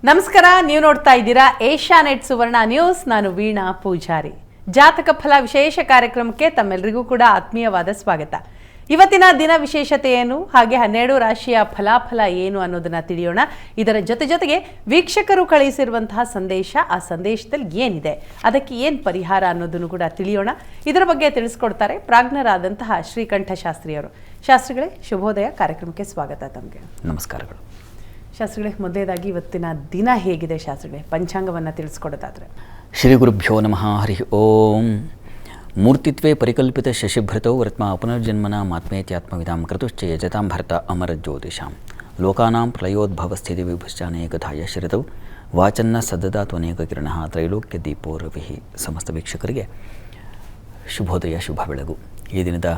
ನಮಸ್ಕಾರ, ನೀವು ನೋಡ್ತಾ ಇದ್ದೀರಾ ಏಷ್ಯಾನೆಟ್ ಸುವರ್ಣ ನ್ಯೂಸ್. ನಾನು ವೀಣಾ ಪೂಜಾರಿ. ಜಾತಕ ಫಲ ವಿಶೇಷ ಕಾರ್ಯಕ್ರಮಕ್ಕೆ ತಮ್ಮೆಲ್ಲರಿಗೂ ಕೂಡ ಆತ್ಮೀಯವಾದ ಸ್ವಾಗತ. ಇವತ್ತಿನ ದಿನ ವಿಶೇಷತೆ ಏನು, ಹಾಗೆ 12 ರಾಶಿಯ ಫಲಾಫಲ ಏನು ಅನ್ನೋದನ್ನ ತಿಳಿಯೋಣ. ಇದರ ಜೊತೆಗೆ ವೀಕ್ಷಕರು ಕಳುಹಿಸಿರುವಂತಹ ಸಂದೇಶ, ಆ ಸಂದೇಶದಲ್ಲಿ ಏನಿದೆ, ಅದಕ್ಕೆ ಏನು ಪರಿಹಾರ ಅನ್ನೋದನ್ನು ಕೂಡ ತಿಳಿಯೋಣ. ಇದರ ಬಗ್ಗೆ ತಿಳಿಸ್ಕೊಡ್ತಾರೆ ಪ್ರಾಜ್ಞರಾದಂತಹ ಶ್ರೀಕಂಠ ಶಾಸ್ತ್ರಿಯವರು. ಶಾಸ್ತ್ರಿಗಳೇ, ಶುಭೋದಯ. ಕಾರ್ಯಕ್ರಮಕ್ಕೆ ಸ್ವಾಗತ ತಮಗೆ. ನಮಸ್ಕಾರಗಳು ಶಾಸ್ತ್ರಿಗಳೇ. ಮೊದಲೇದಾಗಿ ಇವತ್ತಿನ ದಿನ ಹೇಗಿದೆ ಶಾಸ್ತ್ರಿಗಳೇ, ಪಂಚಾಂಗವನ್ನು ತಿಳಿಸ್ಕೊಡೋದಾದ್ರೆ? ಶ್ರೀ ಗುರುಭ್ಯೋ ನಮಃ. ಹರಿ ಓಂ. ಮೂರ್ತಿತ್ವೇ ಪರಿಕಲ್ಪಿತ ಶಶಿಭೃತೋ ವರ್ತ್ಮ ಪುನರ್ಜನ್ಮನ ಮಾತ್ಮೇತ್ಯಾತ್ಮವಿದಾಂ ಕೃತುಶ್ಚ ಯಜತಾಂ ಭರತ ಅಮರ ಜ್ಯೋತಿಷಾಂ ಲೋಕಾನಾಂ ಪ್ರಳಯೋದ್ಭವ ಸ್ಥಿತಿ ವಿಭುಶ್ಚಾನೇಕಧಾಯ ಶಿರತೌ ವಾಚನ್ನ ಸದದಾತು ಅನೇಕ ಕಿರಣ ತ್ರೈಲೋಕ್ಯ ದೀಪೋ ರವಿಹಿ. ಸಮಸ್ತ ವೀಕ್ಷಕರಿಗೆ ಶುಭೋದಯ, ಶುಭ ಬೆಳಗು. ಈ ದಿನದ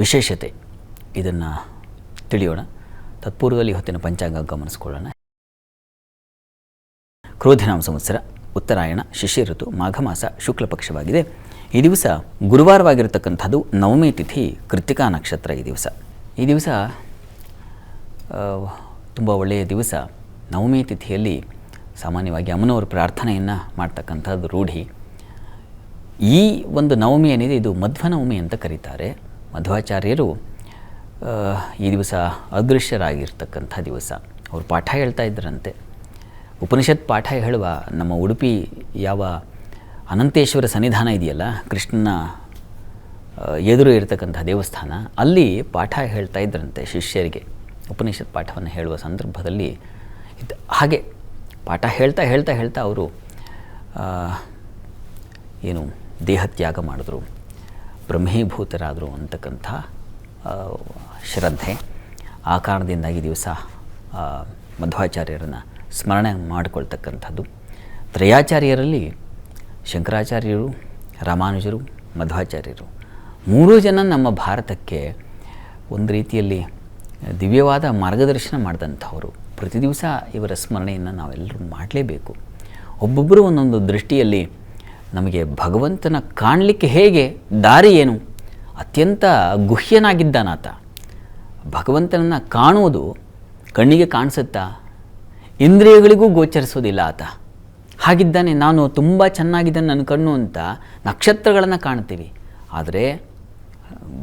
ವಿಶೇಷತೆ ಇದನ್ನು ತಿಳಿಯೋಣ. ತತ್ಪೂರ್ವದಲ್ಲಿ ಹೊತ್ತಿನ ಪಂಚಾಂಗ ಗಮನಿಸಿಕೊಳ್ಳೋಣ. ಕ್ರೋಧಿನಾಮ ಸಂವತ್ಸರ, ಉತ್ತರಾಯಣ, ಶಿಶಿರ ಋತು, ಮಾಘ ಮಾಸ, ಶುಕ್ಲ ಪಕ್ಷವಾಗಿದೆ. ಈ ದಿವಸ ಗುರುವಾರವಾಗಿರತಕ್ಕಂಥದ್ದು, ನವಮಿ ತಿಥಿ, ಕೃತ್ತಿಕಾ ನಕ್ಷತ್ರ. ಈ ದಿವಸ ತುಂಬ ಒಳ್ಳೆಯ ದಿವಸ. ನವಮಿ ತಿಥಿಯಲ್ಲಿ ಸಾಮಾನ್ಯವಾಗಿ ಅಮ್ಮನವರ ಪ್ರಾರ್ಥನೆಯನ್ನು ಮಾಡ್ತಕ್ಕಂಥದ್ದು ರೂಢಿ. ಈ ಒಂದು ನವಮಿ ಏನಿದೆ, ಇದು ಮಧ್ವ ನವಮಿ ಅಂತ ಕರೀತಾರೆ. ಮಧ್ವಾಚಾರ್ಯರು ಈ ದಿವಸ ಅದೃಶ್ಯರಾಗಿರ್ತಕ್ಕಂಥ ದಿವಸ. ಅವರು ಪಾಠ ಹೇಳ್ತಾ ಇದ್ದರಂತೆ. ಉಪನಿಷತ್ ಪಾಠ ಹೇಳುವ ನಮ್ಮ ಉಡುಪಿ ಯಾವ ಅನಂತೇಶ್ವರ ಸನ್ನಿಧಾನ ಇದೆಯಲ್ಲ, ಕೃಷ್ಣನ ಎದುರು ಇರತಕ್ಕಂಥ ದೇವಸ್ಥಾನ, ಅಲ್ಲಿ ಪಾಠ ಹೇಳ್ತಾ ಇದ್ದರಂತೆ ಶಿಷ್ಯರಿಗೆ. ಉಪನಿಷತ್ ಪಾಠವನ್ನು ಹೇಳುವ ಸಂದರ್ಭದಲ್ಲಿ ಹಾಗೆ ಪಾಠ ಹೇಳ್ತಾ ಅವರು ಏನು ದೇಹತ್ಯಾಗ ಮಾಡಿದ್ರು, ಬ್ರಹ್ಮೀಭೂತರಾದರು ಅಂತಕ್ಕಂಥ ಶ್ರದ್ಧೆ. ಆ ಕಾರಣದಿಂದಾಗಿ ದಿವಸ ಮಧ್ವಾಚಾರ್ಯರನ್ನು ಸ್ಮರಣೆ ಮಾಡಿಕೊಳ್ತಕ್ಕಂಥದ್ದು. ತ್ರಯಾಚಾರ್ಯರಲ್ಲಿ ಶಂಕರಾಚಾರ್ಯರು, ರಾಮಾನುಜರು, ಮಧ್ವಾಚಾರ್ಯರು, 3 ಜನ ನಮ್ಮ ಭಾರತಕ್ಕೆ ಒಂದು ರೀತಿಯಲ್ಲಿ ದಿವ್ಯವಾದ ಮಾರ್ಗದರ್ಶನ ಮಾಡಿದಂಥವರು. ಪ್ರತಿ ದಿವಸ ಇವರ ಸ್ಮರಣೆಯನ್ನು ನಾವೆಲ್ಲರೂ ಮಾಡಲೇಬೇಕು. ಒಬ್ಬೊಬ್ಬರು ಒಂದೊಂದು ದೃಷ್ಟಿಯಲ್ಲಿ ನಮಗೆ ಭಗವಂತನ ಕಾಣಲಿಕ್ಕೆ ಹೇಗೆ ದಾರಿ ಏನು, ಅತ್ಯಂತ ಗುಹ್ಯನಾಗಿದ್ದಾನಾತ. ಭಗವಂತನನ್ನು ಕಾಣುವುದು ಕಣ್ಣಿಗೆ ಕಾಣಿಸುತ್ತಾ, ಇಂದ್ರಿಯಗಳಿಗೂ ಗೋಚರಿಸೋದಿಲ್ಲ ಆತ. ಹಾಗಿದ್ದಾನೆ. ನಾನು ತುಂಬ ಚೆನ್ನಾಗಿದ್ದಾನೆ ನನ್ನ ಕಣ್ಣು ಅಂತ ನಕ್ಷತ್ರಗಳನ್ನು ಕಾಣ್ತೀವಿ, ಆದರೆ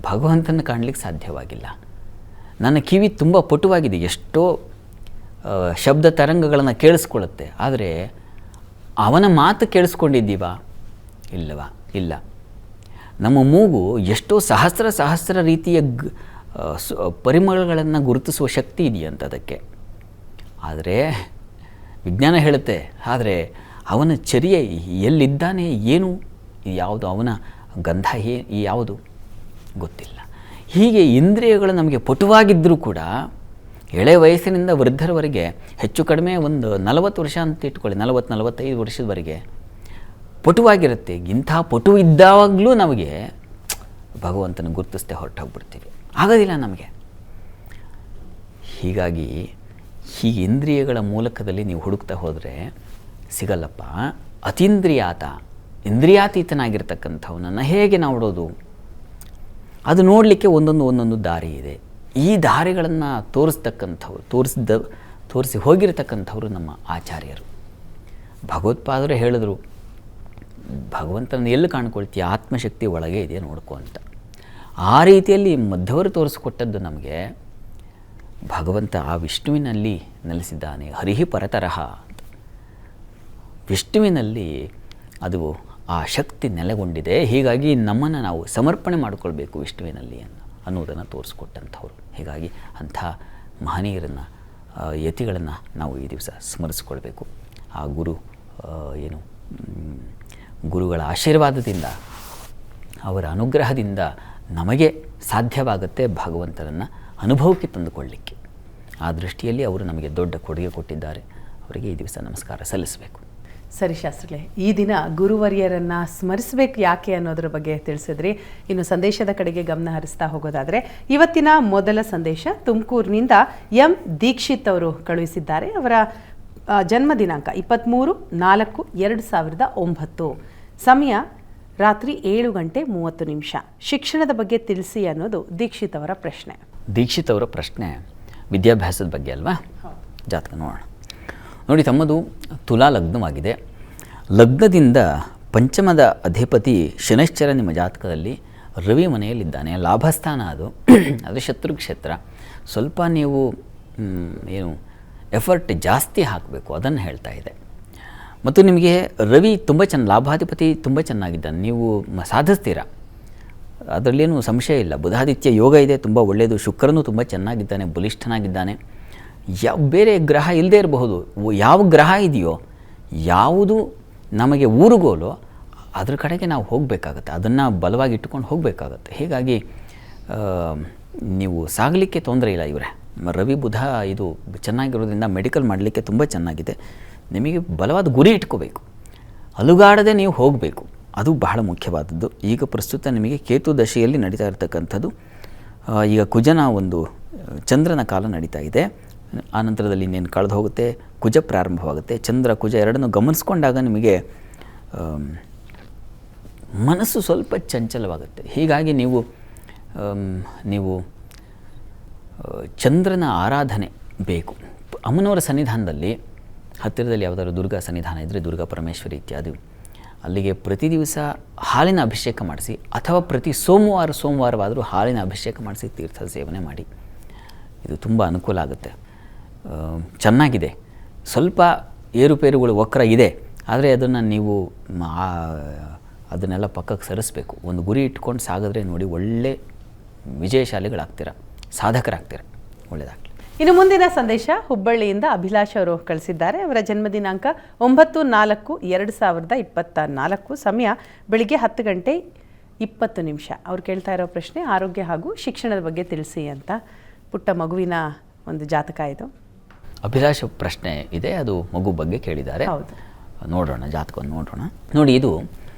ಭಗವಂತನ ಕಾಣಲಿಕ್ಕೆ ಸಾಧ್ಯವಾಗಿಲ್ಲ. ನನ್ನ ಕಿವಿ ತುಂಬ ಪಟುವಾಗಿದೆ, ಎಷ್ಟೋ ಶಬ್ದ ತರಂಗಗಳನ್ನು ಕೇಳಿಸ್ಕೊಳ್ಳುತ್ತೆ, ಆದರೆ ಅವನ ಮಾತು ಕೇಳಿಸ್ಕೊಂಡಿದ್ದೀವಾ? ಇಲ್ಲ. ನಮ್ಮ ಮೂಗು ಎಷ್ಟೋ ಸಹಸ್ರ ರೀತಿಯ ಪರಿಮಳಗಳನ್ನು ಗುರುತಿಸುವ ಶಕ್ತಿ ಇದೆಯಂತ ಅದಕ್ಕೆ. ಆದರೆ ವಿಜ್ಞಾನ ಹೇಳುತ್ತೆ, ಆದರೆ ಅವನ ಚರ್ಯೆ ಎಲ್ಲಿದ್ದಾನೆ, ಏನು ಯಾವುದು, ಅವನ ಗಂಧ ಯಾವುದು ಗೊತ್ತಿಲ್ಲ. ಹೀಗೆ ಇಂದ್ರಿಯಗಳು ನಮಗೆ ಪಟುವಾಗಿದ್ದರೂ ಕೂಡ ಎಳೆ ವಯಸ್ಸಿನಿಂದ ವೃದ್ಧರವರೆಗೆ ಹೆಚ್ಚು ಕಡಿಮೆ ಒಂದು 40 ವರ್ಷ ಅಂತ ಇಟ್ಕೊಳ್ಳಿ, 40-45 ವರ್ಷದವರೆಗೆ ಪಟುವಾಗಿರುತ್ತೆ. ಇಂಥ ಪಟು ಇದ್ದಾವಾಗಲೂ ನಮಗೆ ಭಗವಂತನ ಗುರುತಿಸ್ದೆ ಹೊರಟೋಗ್ಬಿಡ್ತೀವಿ, ಆಗೋದಿಲ್ಲ ನಮಗೆ. ಹೀಗಾಗಿ ಹೀಗೆ ಇಂದ್ರಿಯಗಳ ಮೂಲಕದಲ್ಲಿ ನೀವು ಹುಡುಕ್ತಾ ಹೋದರೆ ಸಿಗಲ್ಲಪ್ಪ. ಇಂದ್ರಿಯಾತೀತನಾಗಿರ್ತಕ್ಕಂಥವನನ್ನು ಹೇಗೆ ನೋಡೋದು? ಅದು ನೋಡಲಿಕ್ಕೆ ಒಂದೊಂದು ದಾರಿ ಇದೆ. ಈ ದಾರಿಗಳನ್ನು ತೋರಿಸಿ ಹೋಗಿರತಕ್ಕಂಥವರು ನಮ್ಮ ಆಚಾರ್ಯರು. ಭಗವತ್ಪಾದರು ಹೇಳಿದ್ರು, ಭಗವಂತನ ಎಲ್ಲಿ ಕಾಣ್ಕೊಳ್ತೀಯ, ಆತ್ಮಶಕ್ತಿ ಒಳಗೆ ಇದೆ ನೋಡ್ಕೊ ಅಂತ. ಆ ರೀತಿಯಲ್ಲಿ ಮಧ್ವರು ತೋರಿಸ್ಕೊಟ್ಟದ್ದು ನಮಗೆ. ಭಗವಂತ ಆ ವಿಷ್ಣುವಿನಲ್ಲಿ ನೆಲೆಸಿದ್ದಾನೆ, ಹರಿಹಿ ಪರತರಹ ಅಂತ. ವಿಷ್ಣುವಿನಲ್ಲಿ ಅದು ಆ ಶಕ್ತಿ ನೆಲೆಗೊಂಡಿದೆ. ಹೀಗಾಗಿ ನಮ್ಮನ್ನು ನಾವು ಸಮರ್ಪಣೆ ಮಾಡಿಕೊಳ್ಬೇಕು ವಿಷ್ಣುವಿನಲ್ಲಿ ಅನ್ನೋದನ್ನು ತೋರಿಸ್ಕೊಟ್ಟಂಥವ್ರು. ಹೀಗಾಗಿ ಅಂಥ ಮಹನೀಯರನ್ನು, ಯತಿಗಳನ್ನು ನಾವು ಈ ದಿವಸ ಸ್ಮರಿಸ್ಕೊಳ್ಬೇಕು. ಆ ಗುರುಗಳ ಆಶೀರ್ವಾದದಿಂದ, ಅವರ ಅನುಗ್ರಹದಿಂದ ನಮಗೆ ಸಾಧ್ಯವಾಗುತ್ತೆ ಭಗವಂತನನ್ನು ಅನುಭವಕ್ಕೆ ತಂದುಕೊಳ್ಳಲಿಕ್ಕೆ. ಆ ದೃಷ್ಟಿಯಲ್ಲಿ ಅವರು ನಮಗೆ ದೊಡ್ಡ ಕೊಡುಗೆ ಕೊಟ್ಟಿದ್ದಾರೆ. ಅವರಿಗೆ ಈ ದಿವಸ ನಮಸ್ಕಾರ ಸಲ್ಲಿಸಬೇಕು. ಸರಿ ಶಾಸ್ತ್ರಿಗಳೇ, ಈ ದಿನ ಗುರುವರ್ಯರನ್ನು ಸ್ಮರಿಸಬೇಕು ಯಾಕೆ ಅನ್ನೋದ್ರ ಬಗ್ಗೆ ತಿಳಿಸಿದ್ರಿ. ಇನ್ನು ಸಂದೇಶದ ಕಡೆಗೆ ಗಮನ ಹರಿಸ್ತಾ ಹೋಗೋದಾದರೆ, ಇವತ್ತಿನ ಮೊದಲ ಸಂದೇಶ ತುಮಕೂರಿನಿಂದ ಎಂ ದೀಕ್ಷಿತ್ ಅವರು ಕಳುಹಿಸಿದ್ದಾರೆ. ಅವರ ಜನ್ಮ ದಿನಾಂಕ 23/4/2009, ಸಮಯ ರಾತ್ರಿ 7:30. ಶಿಕ್ಷಣದ ಬಗ್ಗೆ ತಿಳಿಸಿ ಅನ್ನೋದು ದೀಕ್ಷಿತ್ ಅವರ ಪ್ರಶ್ನೆ. ದೀಕ್ಷಿತ್ ಅವರ ಪ್ರಶ್ನೆ ವಿದ್ಯಾಭ್ಯಾಸದ ಬಗ್ಗೆ ಅಲ್ವಾ? ಜಾತಕ ನೋಡೋಣ. ನೋಡಿ, ತಮ್ಮದು ತುಲಾ ಲಗ್ನವಾಗಿದೆ. ಲಗ್ನದಿಂದ ಪಂಚಮದ ಅಧಿಪತಿ ಶನೈಶ್ಚರ ನಿಮ್ಮ ಜಾತಕದಲ್ಲಿ ರವಿ ಮನೆಯಲ್ಲಿದ್ದಾನೆ. ಲಾಭಸ್ಥಾನ ಅದು ಅದು ಶತ್ರು ಕ್ಷೇತ್ರ. ಸ್ವಲ್ಪ ನೀವು ಎಫರ್ಟ್ ಜಾಸ್ತಿ ಹಾಕಬೇಕು, ಅದನ್ನು ಹೇಳ್ತಾ ಇದೆ. ಮತ್ತು ನಿಮಗೆ ರವಿ ತುಂಬ ಲಾಭಾಧಿಪತಿ ತುಂಬ ಚೆನ್ನಾಗಿದ್ದಾನೆ, ನೀವು ಸಾಧಿಸ್ತೀರಾ, ಅದರಲ್ಲೇನು ಸಂಶಯ ಇಲ್ಲ. ಬುಧಾದಿತ್ಯ ಯೋಗ ಇದೆ, ತುಂಬ ಒಳ್ಳೆಯದು. ಶುಕ್ರನೂ ತುಂಬ ಚೆನ್ನಾಗಿದ್ದಾನೆ, ಬಲಿಷ್ಠನಾಗಿದ್ದಾನೆ. ಬೇರೆ ಗ್ರಹ ಇಲ್ಲದೇ ಇರಬಹುದು. ಯಾವ ಗ್ರಹ ಇದೆಯೋ, ಯಾವುದು ನಮಗೆ ಊರುಗೋಲೋ ಅದ್ರ ಕಡೆಗೆ ನಾವು ಹೋಗಬೇಕಾಗತ್ತೆ, ಅದನ್ನು ಬಲವಾಗಿ ಇಟ್ಟುಕೊಂಡು ಹೋಗಬೇಕಾಗತ್ತೆ. ಹೀಗಾಗಿ ನೀವು ಸಾಗಲಿಕ್ಕೆ ತೊಂದರೆ ಇಲ್ಲ. ಇವರೇ ರವಿ ಬುಧ ಇದು ಚೆನ್ನಾಗಿರೋದ್ರಿಂದ ಮೆಡಿಕಲ್ ಮಾಡಲಿಕ್ಕೆ ತುಂಬ ಚೆನ್ನಾಗಿದೆ. ನಿಮಗೆ ಬಲವಾದ ಗುರಿ ಇಟ್ಕೋಬೇಕು, ಅಲುಗಾಡದೆ ನೀವು ಹೋಗಬೇಕು, ಅದು ಬಹಳ ಮುಖ್ಯವಾದದ್ದು. ಈಗ ಪ್ರಸ್ತುತ ನಿಮಗೆ ಕೇತು ದಶೆಯಲ್ಲಿ ನಡೀತಾ ಇರತಕ್ಕಂಥದ್ದು. ಈಗ ಕುಜನ ಒಂದು ಚಂದ್ರನ ಕಾಲ ನಡೀತಾ ಇದೆ. ಆನಂತರದಲ್ಲಿ ಇನ್ನೇನು ಕಳೆದು ಹೋಗುತ್ತೆ, ಕುಜ ಪ್ರಾರಂಭವಾಗುತ್ತೆ. ಚಂದ್ರ ಕುಜ ಎರಡನ್ನು ಗಮನಿಸ್ಕೊಂಡಾಗ ನಿಮಗೆ ಮನಸ್ಸು ಸ್ವಲ್ಪ ಚಂಚಲವಾಗುತ್ತೆ. ಹೀಗಾಗಿ ನೀವು ಚಂದ್ರನ ಆರಾಧನೆ ಬೇಕು. ಅಮ್ಮನವರ ಸನ್ನಿಧಾನದಲ್ಲಿ ಹತ್ತಿರದಲ್ಲಿ ಯಾವುದಾದ್ರು ದುರ್ಗಾ ಸನ್ನಿಧಾನ ಇದ್ದರೆ ದುರ್ಗಾ ಪರಮೇಶ್ವರಿ ಇತ್ಯಾದಿ, ಅಲ್ಲಿಗೆ ಪ್ರತಿ ದಿವಸ ಹಾಲಿನ ಅಭಿಷೇಕ ಮಾಡಿಸಿ, ಅಥವಾ ಪ್ರತಿ ಸೋಮವಾರವಾದರೂ ಹಾಲಿನ ಅಭಿಷೇಕ ಮಾಡಿಸಿ ತೀರ್ಥ ಸೇವನೆ ಮಾಡಿ. ಇದು ತುಂಬ ಅನುಕೂಲ ಆಗುತ್ತೆ. ಚೆನ್ನಾಗಿದೆ. ಸ್ವಲ್ಪ ಏರುಪೇರುಗಳು ವಕ್ರ ಇದೆ, ಆದರೆ ಅದನ್ನು ನೀವು ಅದನ್ನೆಲ್ಲ ಪಕ್ಕಕ್ಕೆ ಸರಿಸಬೇಕು. ಒಂದು ಗುರಿ ಇಟ್ಕೊಂಡು ಸಾಗಿದ್ರೆ ನೋಡಿ, ಒಳ್ಳೆ ವಿಜಯಶಾಲಿಗಳಾಗ್ತೀರ, ಸಾಧಕರಾಗ್ತೀರ. ಒಳ್ಳೆಯದಾಗಲಿ. ಇನ್ನು ಮುಂದಿನ ಸಂದೇಶ ಹುಬ್ಬಳ್ಳಿಯಿಂದ ಅಭಿಲಾಷ್ ಅವರು ಕಳಿಸಿದ್ದಾರೆ. ಅವರ ಜನ್ಮ ದಿನಾಂಕ 9/4/2024, ಸಮಯ ಬೆಳಿಗ್ಗೆ 10 ಗಂಟೆ 20 ನಿಮಿಷ. ಅವ್ರು ಕೇಳ್ತಾ ಇರೋ ಪ್ರಶ್ನೆ ಆರೋಗ್ಯ ಹಾಗೂ ಶಿಕ್ಷಣದ ಬಗ್ಗೆ ತಿಳಿಸಿ ಅಂತ. ಪುಟ್ಟ ಮಗುವಿನ ಒಂದು ಜಾತಕ ಇದು. ಅಭಿಲಾಷ ಪ್ರಶ್ನೆ ಇದೆ, ಅದು ಮಗು ಬಗ್ಗೆ ಕೇಳಿದ್ದಾರೆ. ಹೌದು, ನೋಡೋಣ, ಜಾತಕವನ್ನು ನೋಡೋಣ. ನೋಡಿ, ಇದು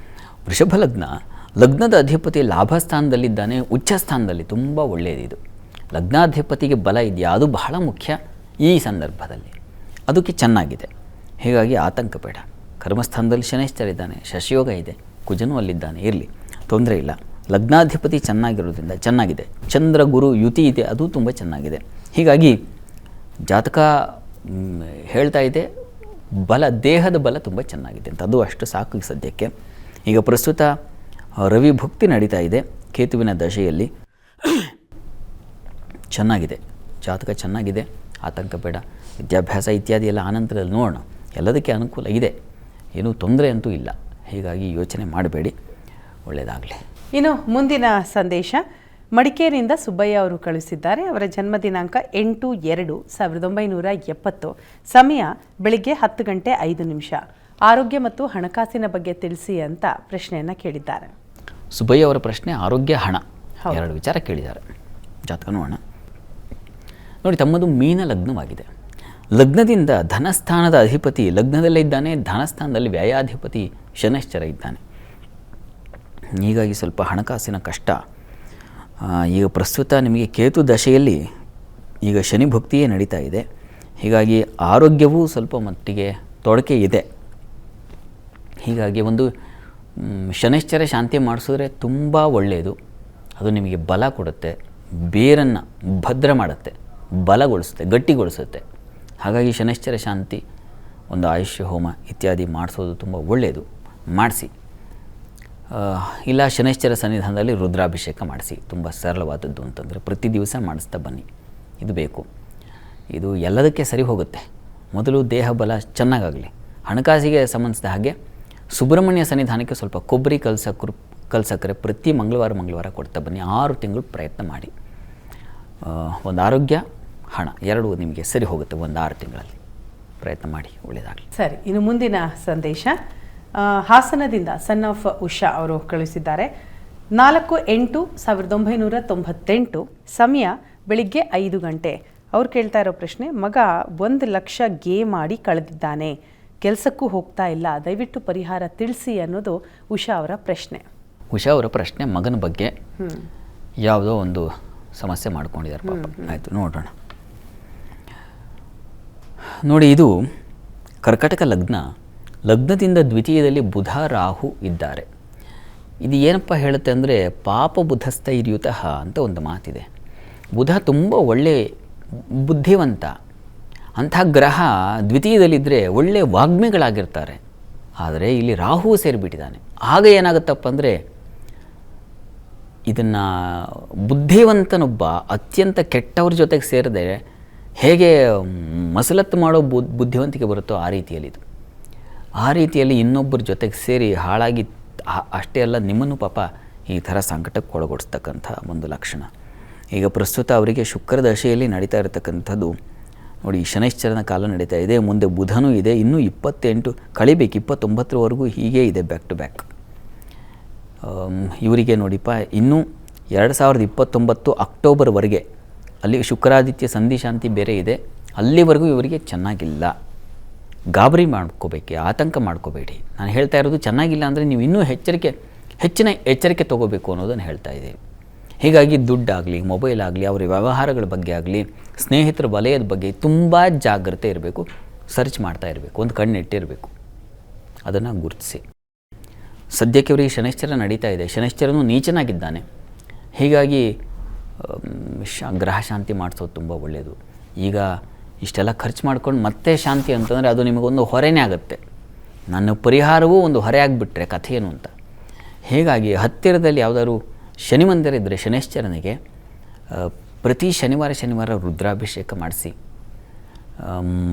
ವೃಷಭ ಲಗ್ನ. ಲಗ್ನದ ಅಧಿಪತಿ ಲಾಭಸ್ಥಾನದಲ್ಲಿದ್ದಾನೆ, ಉಚ್ಚ ಸ್ಥಾನದಲ್ಲಿ. ತುಂಬ ಒಳ್ಳೆಯದು. ಲಗ್ನಾಧಿಪತಿಗೆ ಬಲ ಇದೆಯಾ, ಅದು ಬಹಳ ಮುಖ್ಯ ಈ ಸಂದರ್ಭದಲ್ಲಿ. ಅದಕ್ಕೆ ಚೆನ್ನಾಗಿದೆ, ಹೀಗಾಗಿ ಆತಂಕ ಬೇಡ. ಕರ್ಮಸ್ಥಾನದಲ್ಲಿ ಶನೈಶ್ಚರ ಇದ್ದಾನೆ, ಶಶಿಯೋಗ ಇದೆ, ಕುಜನೂ ಅಲ್ಲಿದ್ದಾನೆ, ಇರಲಿ, ತೊಂದರೆ ಇಲ್ಲ. ಲಗ್ನಾಧಿಪತಿ ಚೆನ್ನಾಗಿರೋದ್ರಿಂದ ಚೆನ್ನಾಗಿದೆ. ಚಂದ್ರ ಗುರು ಯುತಿ ಇದೆ, ಅದು ತುಂಬ ಚೆನ್ನಾಗಿದೆ. ಹೀಗಾಗಿ ಜಾತಕ ಹೇಳ್ತಾ ಇದೆ, ದೇಹದ ಬಲ ತುಂಬ ಚೆನ್ನಾಗಿದೆ ಅಂತ. ಅದು ಅಷ್ಟು ಸಾಕು ಈ ಸದ್ಯಕ್ಕೆ. ಈಗ ಪ್ರಸ್ತುತ ರವಿ ಭುಕ್ತಿ ನಡೀತಾ ಇದೆ ಕೇತುವಿನ ದಶೆಯಲ್ಲಿ. ಚೆನ್ನಾಗಿದೆ, ಜಾತಕ ಚೆನ್ನಾಗಿದೆ, ಆತಂಕ ಬೇಡ. ವಿದ್ಯಾಭ್ಯಾಸ ಇತ್ಯಾದಿ ಎಲ್ಲ ಆನಂತರದಲ್ಲಿ ನೋಡೋಣ, ಎಲ್ಲದಕ್ಕೆ ಅನುಕೂಲ ಇದೆ, ಏನೂ ತೊಂದರೆ ಅಂತೂ ಇಲ್ಲ. ಹೀಗಾಗಿ ಯೋಚನೆ ಮಾಡಬೇಡಿ, ಒಳ್ಳೆಯದಾಗಲಿ. ಇನ್ನು ಮುಂದಿನ ಸಂದೇಶ ಮಡಿಕೇರಿಯಿಂದ ಸುಬ್ಬಯ್ಯ ಅವರು ಕಳಿಸಿದ್ದಾರೆ. ಅವರ ಜನ್ಮ ದಿನಾಂಕ 8/2/1970, ಸಮಯ ಬೆಳಿಗ್ಗೆ 10 ಗಂಟೆ 5 ನಿಮಿಷ. ಆರೋಗ್ಯ ಮತ್ತು ಹಣಕಾಸಿನ ಬಗ್ಗೆ ತಿಳಿಸಿ ಅಂತ ಪ್ರಶ್ನೆಯನ್ನು ಕೇಳಿದ್ದಾರೆ. ಸುಬ್ಬಯ್ಯ ಅವರ ಪ್ರಶ್ನೆ ಆರೋಗ್ಯ, ಹಣ, ಎರಡು ವಿಚಾರ ಕೇಳಿದ್ದಾರೆ. ಜಾತಕ ನೋಡೋಣ. ನೋಡಿ, ತಮ್ಮದು ಮೀನ ಲಗ್ನವಾಗಿದೆ. ಲಗ್ನದಿಂದ ಧನಸ್ಥಾನದ ಅಧಿಪತಿ ಲಗ್ನದಲ್ಲೇ ಇದ್ದಾನೆ, ಧನಸ್ಥಾನದಲ್ಲಿ ವ್ಯಯಾಧಿಪತಿ ಶನೈಶ್ಚರ ಇದ್ದಾನೆ. ಹೀಗಾಗಿ ಸ್ವಲ್ಪ ಹಣಕಾಸಿನ ಕಷ್ಟ. ಈಗ ಪ್ರಸ್ತುತ ನಿಮಗೆ ಕೇತು ದಶೆಯಲ್ಲಿ ಈಗ ಶನಿ ಭಕ್ತಿಯೇ ನಡೀತಾ ಇದೆ. ಹೀಗಾಗಿ ಆರೋಗ್ಯವೂ ಸ್ವಲ್ಪ ಮಟ್ಟಿಗೆ ತೊಡಕೆ ಇದೆ. ಹೀಗಾಗಿ ಒಂದು ಶನೈಶ್ಚರ ಶಾಂತಿ ಮಾಡಿಸಿದ್ರೆ ತುಂಬ ಒಳ್ಳೆಯದು. ಅದು ನಿಮಗೆ ಬಲ ಕೊಡುತ್ತೆ, ಬೇರನ್ನು ಭದ್ರ ಮಾಡುತ್ತೆ, ಬಲಗೊಳಿಸುತ್ತೆ, ಗಟ್ಟಿಗೊಳಿಸುತ್ತೆ. ಹಾಗಾಗಿ ಶನೈಶ್ಚರ ಶಾಂತಿ, ಒಂದು ಆಯುಷ್ಯ ಹೋಮ ಇತ್ಯಾದಿ ಮಾಡಿಸೋದು ತುಂಬ ಒಳ್ಳೆಯದು, ಮಾಡಿಸಿ. ಇಲ್ಲ ಶನೈಶ್ಚರ ಸನ್ನಿಧಾನದಲ್ಲಿ ರುದ್ರಾಭಿಷೇಕ ಮಾಡಿಸಿ, ತುಂಬ ಸರಳವಾದದ್ದು ಅಂತಂದರೆ ಪ್ರತಿ ದಿವಸ ಮಾಡಿಸ್ತಾ ಬನ್ನಿ, ಇದು ಬೇಕು. ಇದು ಎಲ್ಲದಕ್ಕೆ ಸರಿ ಹೋಗುತ್ತೆ. ಮೊದಲು ದೇಹ ಬಲ ಚೆನ್ನಾಗಾಗಲಿ. ಹಣಕಾಸಿಗೆ ಸಂಬಂಧಿಸಿದ ಹಾಗೆ ಸುಬ್ರಹ್ಮಣ್ಯ ಸನ್ನಿಧಾನಕ್ಕೆ ಸ್ವಲ್ಪ ಕೊಬ್ಬರಿ ಕಲ್ಸಕ್ಕರೆ ಪ್ರತಿ ಮಂಗಳವಾರ ಕೊಡ್ತಾ ಬನ್ನಿ. 6 ತಿಂಗಳು ಪ್ರಯತ್ನ ಮಾಡಿ. ಒಂದು ಆರೋಗ್ಯ, ಹಣ ಎರಡೂ ನಿಮಗೆ ಸರಿ ಹೋಗುತ್ತೆ. ಒಂದು 6 ತಿಂಗಳಲ್ಲಿ ಪ್ರಯತ್ನ ಮಾಡಿ, ಒಳ್ಳೆಯದಾಗಲಿ. ಸರಿ, ಇನ್ನು ಮುಂದಿನ ಸಂದೇಶ ಹಾಸನದಿಂದ ಸನ್ ಆಫ್ ಉಷಾ ಅವರು ಕಳಿಸಿದ್ದಾರೆ. 4/8/1998, ಸಮಯ ಬೆಳಿಗ್ಗೆ 5 ಗಂಟೆ. ಅವ್ರು ಕೇಳ್ತಾ ಇರೋ ಪ್ರಶ್ನೆ, ಮಗ 1 ಲಕ್ಷ ಗೇಮ್ ಮಾಡಿ ಕಳೆದಿದ್ದಾನೆ, ಕೆಲಸಕ್ಕೂ ಹೋಗ್ತಾ ಇಲ್ಲ, ದಯವಿಟ್ಟು ಪರಿಹಾರ ತಿಳಿಸಿ ಅನ್ನೋದು ಉಷಾ ಅವರ ಪ್ರಶ್ನೆ. ಉಷಾ ಅವರ ಪ್ರಶ್ನೆ ಮಗನ ಬಗ್ಗೆ ಯಾವುದೋ ಒಂದು ಸಮಸ್ಯೆ ಮಾಡ್ಕೊಂಡಿದ್ದಾರೆ ಪಾಪ. ಆಯಿತು, ನೋಡೋಣ. ನೋಡಿ, ಇದು ಕರ್ಕಟಕ ಲಗ್ನ. ಲಗ್ನದಿಂದ ದ್ವಿತೀಯದಲ್ಲಿ ಬುಧ ರಾಹು ಇದ್ದಾರೆ. ಇದು ಏನಪ್ಪ ಹೇಳುತ್ತೆ ಅಂದರೆ, ಪಾಪ ಬುಧಸ್ಥೈರ್ಯುತಃ ಅಂತ ಒಂದು ಮಾತಿದೆ. ಬುಧ ತುಂಬ ಒಳ್ಳೆಯ ಬುದ್ಧಿವಂತ, ಅಂಥ ಗ್ರಹ ದ್ವಿತೀಯದಲ್ಲಿದ್ದರೆ ಒಳ್ಳೆಯ ವಾಗ್ಮಿಗಳಾಗಿರ್ತಾರೆ. ಆದರೆ ಇಲ್ಲಿ ರಾಹು ಸೇರಿಬಿಟ್ಟಿದ್ದಾನೆ. ಆಗ ಏನಾಗುತ್ತಪ್ಪ ಅಂದರೆ ಇದನ್ನು ಬುದ್ಧಿವಂತನೊಬ್ಬ ಅತ್ಯಂತ ಕೆಟ್ಟವ್ರ ಜೊತೆಗೆ ಸೇರಿದೆ ಹೇಗೆ ಮಸಲತ್ತು ಮಾಡೋ ಬುದ್ಧಿವಂತಿಕೆ ಬರುತ್ತೋ ಆ ರೀತಿಯಲ್ಲಿದು. ಆ ರೀತಿಯಲ್ಲಿ ಇನ್ನೊಬ್ಬರ ಜೊತೆಗೆ ಸೇರಿ ಹಾಳಾಗಿ ಅಷ್ಟೇ ಅಲ್ಲ, ನಿಮ್ಮನ್ನು ಪಾಪ ಈ ಥರ ಸಂಕಟಕ್ಕೆ ಒಳಗೊಡಿಸ್ತಕ್ಕಂಥ ಒಂದು ಲಕ್ಷಣ. ಈಗ ಪ್ರಸ್ತುತ ಅವರಿಗೆ ಶುಕ್ರ ದಶೆಯಲ್ಲಿ ನಡೀತಾ ಇರತಕ್ಕಂಥದ್ದು ನೋಡಿ, ಶನೈಶ್ಚರನ ಕಾಲ ನಡೀತಾ ಇದೆ, ಮುಂದೆ ಬುಧನೂ ಇದೆ, ಇನ್ನೂ 28 ಕಳಿಬೇಕು, 29ರವರೆಗೂ ಹೀಗೆ ಇದೆ ಬ್ಯಾಕ್ ಟು ಬ್ಯಾಕ್. ಇವರಿಗೆ ನೋಡಿಪ್ಪ ಇನ್ನೂ 2029 ಅಕ್ಟೋಬರ್ವರೆಗೆ ಅಲ್ಲಿ ಶುಕ್ರಾದಿತ್ಯ ಸಂಧಿ ಶಾಂತಿ ಬೇರೆ ಇದೆ, ಅಲ್ಲಿವರೆಗೂ ಇವರಿಗೆ ಚೆನ್ನಾಗಿಲ್ಲ. ಗಾಬರಿ ಮಾಡ್ಕೋಬೇಕೆ, ಆತಂಕ ಮಾಡ್ಕೋಬೇಡಿ. ನಾನು ಹೇಳ್ತಾ ಇರೋದು ಚೆನ್ನಾಗಿಲ್ಲ ಅಂದರೆ ನೀವು ಇನ್ನೂ ಹೆಚ್ಚಿನ ಎಚ್ಚರಿಕೆ ತೊಗೋಬೇಕು ಅನ್ನೋದನ್ನು ಹೇಳ್ತಾ ಇದ್ದೀವಿ. ಹೀಗಾಗಿ ದುಡ್ಡಾಗಲಿ, ಮೊಬೈಲ್ ಆಗಲಿ, ಅವರ ವ್ಯವಹಾರಗಳ ಬಗ್ಗೆ ಆಗಲಿ, ಸ್ನೇಹಿತರ ವಲಯದ ಬಗ್ಗೆ ತುಂಬ ಜಾಗ್ರತೆ ಇರಬೇಕು. ಸರ್ಚ್ ಮಾಡ್ತಾ ಇರಬೇಕು, ಒಂದು ಕಣ್ಣಿಟ್ಟಿರಬೇಕು, ಅದನ್ನು ಗುರುತಿಸಿ. ಸದ್ಯಕ್ಕೆ ಅವರಿಗೆ ಶನೈಶ್ಚರ ನಡೀತಾ ಇದೆ, ಶನೈಶ್ಚರನು ನೀಚನಾಗಿದ್ದಾನೆ. ಹೀಗಾಗಿ ಗ್ರಹ ಶಾಂತಿ ಮಾಡಿಸೋದು ತುಂಬ ಒಳ್ಳೆಯದು. ಈಗ ಇಷ್ಟೆಲ್ಲ ಖರ್ಚು ಮಾಡ್ಕೊಂಡು ಮತ್ತೆ ಶಾಂತಿ ಅಂತಂದರೆ ಅದು ನಿಮಗೊಂದು ಹೊರೆನೇ ಆಗುತ್ತೆ. ನನ್ನ ಪರಿಹಾರವೂ ಒಂದು ಹೊರೆ ಆಗಿಬಿಟ್ರೆ ಕಥೆ ಏನು ಅಂತ. ಹೀಗಾಗಿ ಹತ್ತಿರದಲ್ಲಿ ಯಾವುದಾದ್ರು ಶನಿ ಮಂದಿರ ಇದ್ದರೆ ಶನೈಶ್ಚರನಿಗೆ ಪ್ರತಿ ಶನಿವಾರ ರುದ್ರಾಭಿಷೇಕ ಮಾಡಿಸಿ.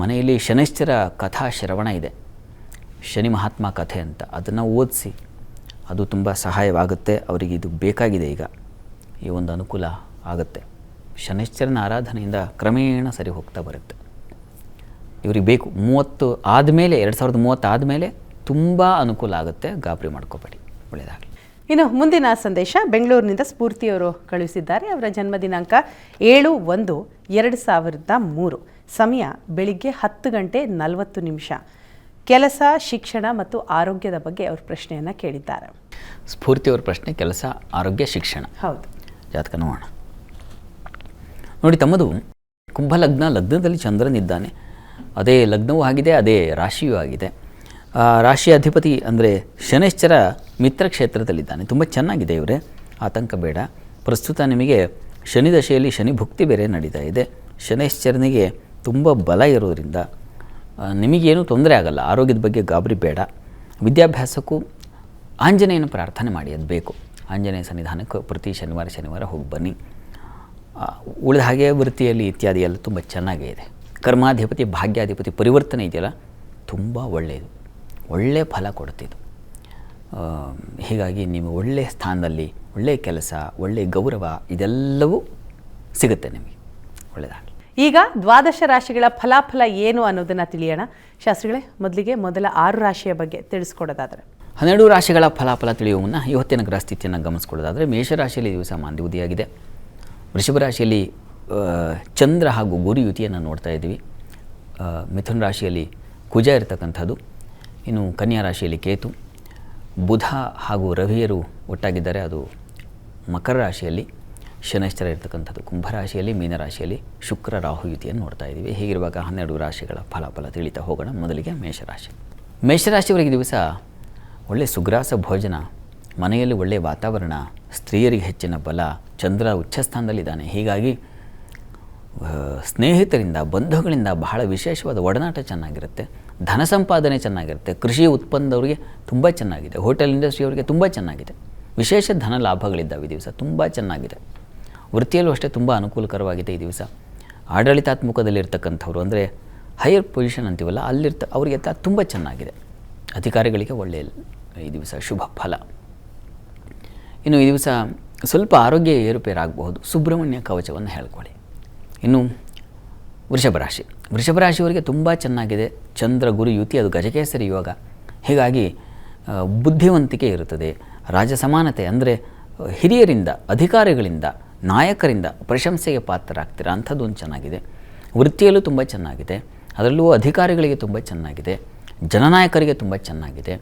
ಮನೆಯಲ್ಲಿ ಶನೈಶ್ಚರ ಕಥಾ ಶ್ರವಣ ಇದೆ, ಶನಿ ಮಹಾತ್ಮ ಕಥೆ ಅಂತ, ಅದನ್ನು ಓದಿಸಿ. ಅದು ತುಂಬ ಸಹಾಯವಾಗುತ್ತೆ ಅವರಿಗೆ. ಇದು ಬೇಕಾಗಿದೆ, ಈಗ ಈ ಒಂದು ಅನುಕೂಲ ಆಗುತ್ತೆ. ಶನೈಶ್ಚರನ ಆರಾಧನೆಯಿಂದ ಕ್ರಮೇಣ ಸರಿ ಹೋಗ್ತಾ ಬರುತ್ತೆ. ಇವ್ರಿಗೆ ಬೇಕು 30 ಆದಮೇಲೆ, 2030 ಆದಮೇಲೆ ತುಂಬ ಅನುಕೂಲ ಆಗುತ್ತೆ. ಗಾಬರಿ ಮಾಡ್ಕೋಬೇಡಿ, ಒಳ್ಳೆಯದಾಗಲಿ. ಇನ್ನು ಮುಂದಿನ ಸಂದೇಶ ಬೆಂಗಳೂರಿನಿಂದ ಸ್ಫೂರ್ತಿಯವರು ಕಳುಹಿಸಿದ್ದಾರೆ. ಅವರ ಜನ್ಮ ದಿನಾಂಕ 7/1/2003, ಸಮಯ ಬೆಳಿಗ್ಗೆ 10:40. ಕೆಲಸ, ಶಿಕ್ಷಣ ಮತ್ತು ಆರೋಗ್ಯದ ಬಗ್ಗೆ ಅವ್ರ ಪ್ರಶ್ನೆಯನ್ನು ಕೇಳಿದ್ದಾರೆ. ಸ್ಫೂರ್ತಿಯವ್ರ ಪ್ರಶ್ನೆ ಕೆಲಸ, ಆರೋಗ್ಯ, ಶಿಕ್ಷಣ. ಹೌದು. ಜಾತಕ ನೋಡೋಣ. ನೋಡಿ, ತಮ್ಮದು ಕುಂಭಲಗ್ನ, ಲಗ್ನದಲ್ಲಿ ಚಂದ್ರನಿದ್ದಾನೆ. ಅದೇ ಲಗ್ನವೂ ಆಗಿದೆ, ಅದೇ ರಾಶಿಯೂ ಆಗಿದೆ. ರಾಶಿಯ ಅಧಿಪತಿ ಅಂದರೆ ಶನೈಶ್ಚರ ಮಿತ್ರ ಕ್ಷೇತ್ರದಲ್ಲಿದ್ದಾನೆ. ತುಂಬ ಚೆನ್ನಾಗಿದೆ ಇವರೇ, ಆತಂಕ ಬೇಡ. ಪ್ರಸ್ತುತ ನಿಮಗೆ ಶನಿ ದಶೆಯಲ್ಲಿ ಶನಿ ಭುಕ್ತಿ ಬೇರೆ ನಡೀತಾ ಇದೆ. ಶನೈಶ್ಚರನಿಗೆ ತುಂಬ ಬಲ ಇರೋದರಿಂದ ನಿಮಗೇನೂ ತೊಂದರೆ ಆಗಲ್ಲ. ಆರೋಗ್ಯದ ಬಗ್ಗೆ ಗಾಬರಿ ಬೇಡ. ವಿದ್ಯಾಭ್ಯಾಸಕ್ಕೂ ಆಂಜನೇಯನ ಪ್ರಾರ್ಥನೆ ಮಾಡಿ, ಅದು ಬೇಕು. ಆಂಜನೇಯ ಸನ್ನಿಧಾನಕ್ಕೆ ಪ್ರತಿ ಶನಿವಾರ ಹೋಗಿ ಬನ್ನಿ. ಉಳಿದ ಹಾಗೆ ವೃತ್ತಿಯಲ್ಲಿ ಇತ್ಯಾದಿ ಎಲ್ಲ ತುಂಬ ಚೆನ್ನಾಗೇ ಇದೆ. ಕರ್ಮಾಧಿಪತಿ, ಭಾಗ್ಯಾಧಿಪತಿ ಪರಿವರ್ತನೆ ಇದೆಯಲ್ಲ, ತುಂಬ ಒಳ್ಳೆಯದು, ಒಳ್ಳೆಯ ಫಲ ಕೊಡ್ತಿದ್ದು. ಹೀಗಾಗಿ ನೀವು ಒಳ್ಳೆಯ ಸ್ಥಾನದಲ್ಲಿ, ಒಳ್ಳೆಯ ಕೆಲಸ, ಒಳ್ಳೆಯ ಗೌರವ ಇದೆಲ್ಲವೂ ಸಿಗುತ್ತೆ ನಿಮಗೆ. ಒಳ್ಳೆಯದಾಗಲಿ. ಈಗ ದ್ವಾದಶ ರಾಶಿಗಳ ಫಲಾಫಲ ಏನು ಅನ್ನೋದನ್ನು ತಿಳಿಯೋಣ. ಶಾಸ್ತ್ರಿಗಳೇ, ಮೊದಲ 6 ರಾಶಿಯ ಬಗ್ಗೆ ತಿಳಿಸ್ಕೊಡೋದಾದರೆ. 12 ರಾಶಿಗಳ ಫಲಾಫಲ ತಿಳಿಯುವ ಮುನ್ನ ಇವತ್ತಿನ ಗ್ರಹಸ್ಥಿತಿಯನ್ನು ಗಮನಿಸ್ಕೊಳ್ಳೋದಾದರೆ, ಮೇಷರಾಶಿಯಲ್ಲಿ ದಿವಸ ಮಾಂದಿ ಉದಿಯಾಗಿದೆ. ವೃಷಭ ರಾಶಿಯಲ್ಲಿ ಚಂದ್ರ ಹಾಗೂ ಗುರು ಯುತಿಯನ್ನು ನೋಡ್ತಾ ಇದ್ದೀವಿ. ಮಿಥುನ ರಾಶಿಯಲ್ಲಿ ಕುಜ ಇರತಕ್ಕಂಥದ್ದು. ಇನ್ನು ಕನ್ಯಾ ರಾಶಿಯಲ್ಲಿ ಕೇತು, ಬುಧ ಹಾಗೂ ರವಿಯರು ಒಟ್ಟಾಗಿದ್ದಾರೆ, ಅದು ಮಕರ ರಾಶಿಯಲ್ಲಿ ಶನೈಶ್ಚರ ಇರತಕ್ಕಂಥದ್ದು. ಕುಂಭರಾಶಿಯಲ್ಲಿ, ಮೀನರಾಶಿಯಲ್ಲಿ ಶುಕ್ರ ರಾಹು ಯುತಿಯನ್ನು ನೋಡ್ತಾ ಇದ್ದೀವಿ. ಹೀಗಿರುವಾಗ 12 ರಾಶಿಗಳ ಫಲಾಫಲ ತಿಳಿತಾ ಹೋಗೋಣ. ಮೊದಲಿಗೆ ಮೇಷರಾಶಿಯವರಿಗೆ ದಿವಸ ಒಳ್ಳೆಯ ಸುಗ್ರಾಸ ಭೋಜನ, ಮನೆಯಲ್ಲಿ ಒಳ್ಳೆಯ ವಾತಾವರಣ, ಸ್ತ್ರೀಯರಿಗೆ ಹೆಚ್ಚಿನ ಬಲ, ಚಂದ್ರ ಉಚ್ಚಸ್ಥಾನದಲ್ಲಿದ್ದಾನೆ. ಹೀಗಾಗಿ ಸ್ನೇಹಿತರಿಂದ, ಬಂಧುಗಳಿಂದ ಬಹಳ ವಿಶೇಷವಾದ ಒಡನಾಟ ಚೆನ್ನಾಗಿರುತ್ತೆ. ಧನ ಸಂಪಾದನೆ ಚೆನ್ನಾಗಿರುತ್ತೆ. ಕೃಷಿ ಉತ್ಪನ್ನದವರಿಗೆ ತುಂಬ ಚೆನ್ನಾಗಿದೆ. ಹೋಟೆಲ್ ಇಂಡಸ್ಟ್ರಿಯವರಿಗೆ ತುಂಬ ಚೆನ್ನಾಗಿದೆ. ವಿಶೇಷ ಧನ ಲಾಭಗಳಿದ್ದಾವೆ ಈ ದಿವಸ, ತುಂಬ ಚೆನ್ನಾಗಿದೆ. ವೃತ್ತಿಯಲ್ಲೂ ಅಷ್ಟೇ ತುಂಬ ಅನುಕೂಲಕರವಾಗಿದೆ ಈ ದಿವಸ. ಆಡಳಿತಾತ್ಮಕದಲ್ಲಿರ್ತಕ್ಕಂಥವ್ರು ಅಂದರೆ ಹೈಯರ್ ಪೊಸಿಷನ್ ಅಂತೀವಲ್ಲ, ಅವರಿಗೆ ತುಂಬ ಚೆನ್ನಾಗಿದೆ. ಅಧಿಕಾರಿಗಳಿಗೆ ಒಳ್ಳೆಯ ಈ ದಿವಸ ಶುಭ ಫಲ. ಇನ್ನು ಈ ದಿವಸ ಸ್ವಲ್ಪ ಆರೋಗ್ಯ ಏರುಪೇರಾಗಬಹುದು. ಸುಬ್ರಹ್ಮಣ್ಯ ಕವಚವನ್ನು ಹೇಳ್ಕೊಳ್ಳಿ. ಇನ್ನು ವೃಷಭ ರಾಶಿಯವರಿಗೆ ತುಂಬ ಚೆನ್ನಾಗಿದೆ. ಚಂದ್ರ ಗುರು ಯುತಿ, ಅದು ಗಜಕೇಸರಿ ಯೋಗ. ಹೀಗಾಗಿ ಬುದ್ಧಿವಂತಿಕೆ ಇರುತ್ತದೆ. ರಾಜಸಮಾನತೆ ಅಂದರೆ ಹಿರಿಯರಿಂದ, ಅಧಿಕಾರಿಗಳಿಂದ, ನಾಯಕರಿಂದ ಪ್ರಶಂಸೆಗೆ ಪಾತ್ರರಾಗ್ತೀರ, ಅಂಥದ್ದೊಂದು ಚೆನ್ನಾಗಿದೆ. ವೃತ್ತಿಯಲ್ಲೂ ತುಂಬ ಚೆನ್ನಾಗಿದೆ. ಅದರಲ್ಲೂ ಅಧಿಕಾರಿಗಳಿಗೆ ತುಂಬ ಚೆನ್ನಾಗಿದೆ. ಜನನಾಯಕರಿಗೆ ತುಂಬ ಚೆನ್ನಾಗಿದೆ.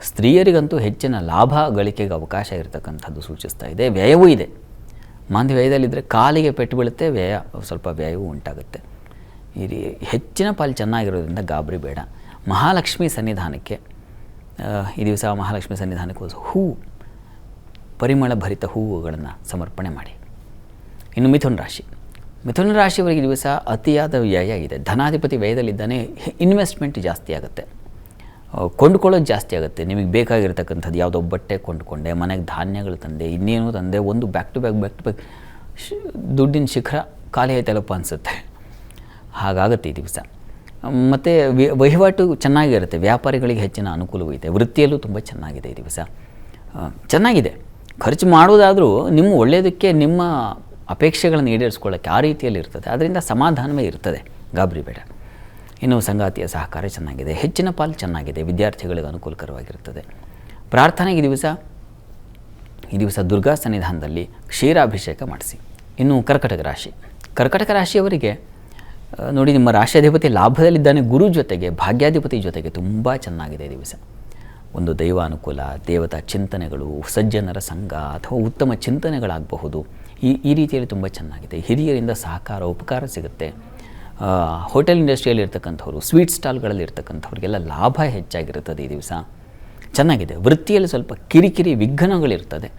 ಸ್ತ್ರೀಯರಿಗಂತೂ ಹೆಚ್ಚಿನ ಲಾಭ ಗಳಿಕೆಗೆ ಅವಕಾಶ ಇರತಕ್ಕಂಥದ್ದು ಸೂಚಿಸ್ತಾ ಇದೆ. ವ್ಯಯವೂ ಇದೆ. ಮಾಂದ್ಯ ವ್ಯಯದಲ್ಲಿದ್ದರೆ ಕಾಲಿಗೆ ಪೆಟ್ಟು ಬೀಳುತ್ತೆ, ಸ್ವಲ್ಪ ವ್ಯಯವೂ ಉಂಟಾಗುತ್ತೆ. ಈ ಹೆಚ್ಚಿನ ಪಾಲು ಚೆನ್ನಾಗಿರೋದ್ರಿಂದ ಗಾಬರಿ ಬೇಡ. ಮಹಾಲಕ್ಷ್ಮಿ ಸನ್ನಿಧಾನಕ್ಕೆ ಈ ದಿವಸ ಮಹಾಲಕ್ಷ್ಮಿ ಸನ್ನಿಧಾನಕ್ಕೆ ಹೂವು, ಪರಿಮಳ ಭರಿತ ಹೂವುಗಳನ್ನು ಸಮರ್ಪಣೆ ಮಾಡಿ. ಇನ್ನು ಮಿಥುನ ರಾಶಿ ಮಿಥುನ ರಾಶಿಯವರಿಗೆ ಈ ದಿವಸ ಅತಿಯಾದ ವ್ಯಯ ಇದೆ. ಧನಾಧಿಪತಿ ವ್ಯಯದಲ್ಲಿದ್ದಾನೆ. ಇನ್ವೆಸ್ಟ್ಮೆಂಟ್ ಜಾಸ್ತಿ ಆಗುತ್ತೆ, ಕೊಂಡುಕೊಳ್ಳೋದು ಜಾಸ್ತಿ ಆಗುತ್ತೆ. ನಿಮಗೆ ಬೇಕಾಗಿರ್ತಕ್ಕಂಥದ್ದು ಯಾವುದೋ ಬಟ್ಟೆ ಕೊಂಡುಕೊಂಡೆ, ಮನೆಗೆ ಧಾನ್ಯಗಳು ತಂದೆ, ಇನ್ನೇನು ತಂದೆ, ಒಂದು ಬ್ಯಾಕ್ ಟು ಬ್ಯಾಕ್ ದುಡ್ಡಿನ ಶಿಖರ ಖಾಲಿ ಆಯ್ತಲ್ಲಪ್ಪ ಅನಿಸುತ್ತೆ. ಹಾಗಾಗುತ್ತೆ ಈ ದಿವಸ. ಮತ್ತು ವಹಿವಾಟು ಚೆನ್ನಾಗಿರುತ್ತೆ. ವ್ಯಾಪಾರಿಗಳಿಗೆ ಹೆಚ್ಚಿನ ಅನುಕೂಲವೂ ಇದೆ. ವೃತ್ತಿಯಲ್ಲೂ ತುಂಬ ಚೆನ್ನಾಗಿದೆ ಈ ದಿವಸ. ಚೆನ್ನಾಗಿದೆ. ಖರ್ಚು ಮಾಡೋದಾದರೂ ನಿಮ್ಮ ಒಳ್ಳೆಯದಕ್ಕೆ, ನಿಮ್ಮ ಅಪೇಕ್ಷೆಗಳನ್ನು ಈಡೇರಿಸ್ಕೊಳ್ಳೋಕ್ಕೆ ಆ ರೀತಿಯಲ್ಲಿ ಇರ್ತದೆ. ಅದರಿಂದ ಸಮಾಧಾನವೇ ಇರ್ತದೆ, ಗಾಬರಿ ಬೇಡ. ಇನ್ನು ಸಂಗಾತಿಯ ಸಹಕಾರ ಚೆನ್ನಾಗಿದೆ. ಹೆಚ್ಚಿನ ಪಾಲು ಚೆನ್ನಾಗಿದೆ. ವಿದ್ಯಾರ್ಥಿಗಳಿಗೆ ಅನುಕೂಲಕರವಾಗಿರ್ತದೆ. ಪ್ರಾರ್ಥನೆಗೆ ಈ ದಿವಸ ದುರ್ಗಾ ಸನ್ನಿಧಾನದಲ್ಲಿ ಕ್ಷೀರಾಭಿಷೇಕ ಮಾಡಿಸಿ. ಇನ್ನು ಕರ್ಕಟಕ ರಾಶಿ. ಕರ್ಕಟಕ ರಾಶಿಯವರಿಗೆ ನೋಡಿ, ನಿಮ್ಮ ರಾಶಿಯಾಧಿಪತಿ ಲಾಭದಲ್ಲಿದ್ದಾನೆ. ಗುರು ಜೊತೆಗೆ, ಭಾಗ್ಯಾಧಿಪತಿ ಜೊತೆಗೆ ತುಂಬ ಚೆನ್ನಾಗಿದೆ ಈ ದಿವಸ. ಒಂದು ದೈವಾನುಕೂಲ, ದೇವತಾ ಚಿಂತನೆಗಳು, ಸಜ್ಜನರ ಸಂಘ ಅಥವಾ ಉತ್ತಮ ಚಿಂತನೆಗಳಾಗಬಹುದು. ಈ ರೀತಿಯಲ್ಲಿ ತುಂಬ ಚೆನ್ನಾಗಿದೆ. ಹಿರಿಯರಿಂದ ಸಹಕಾರ, ಉಪಕಾರ ಸಿಗುತ್ತೆ. ಹೋಟೆಲ್ ಇಂಡಸ್ಟ್ರಿಯಲ್ಲಿ ಇರ್ತಕ್ಕಂಥವ್ರು, ಸ್ವೀಟ್ ಸ್ಟಾಲ್ಗಳಲ್ಲಿ ಇರ್ತಕ್ಕಂಥವ್ರಿಗೆಲ್ಲ ಲಾಭ ಹೆಚ್ಚಾಗಿರುತ್ತದೆ ಈ ದಿವಸ. ಚೆನ್ನಾಗಿದೆ. ವೃತ್ತಿಯಲ್ಲಿ ಸ್ವಲ್ಪ ಕಿರಿಕಿರಿ ವಿಘ್ನಗಳಿರ್ತದೆ.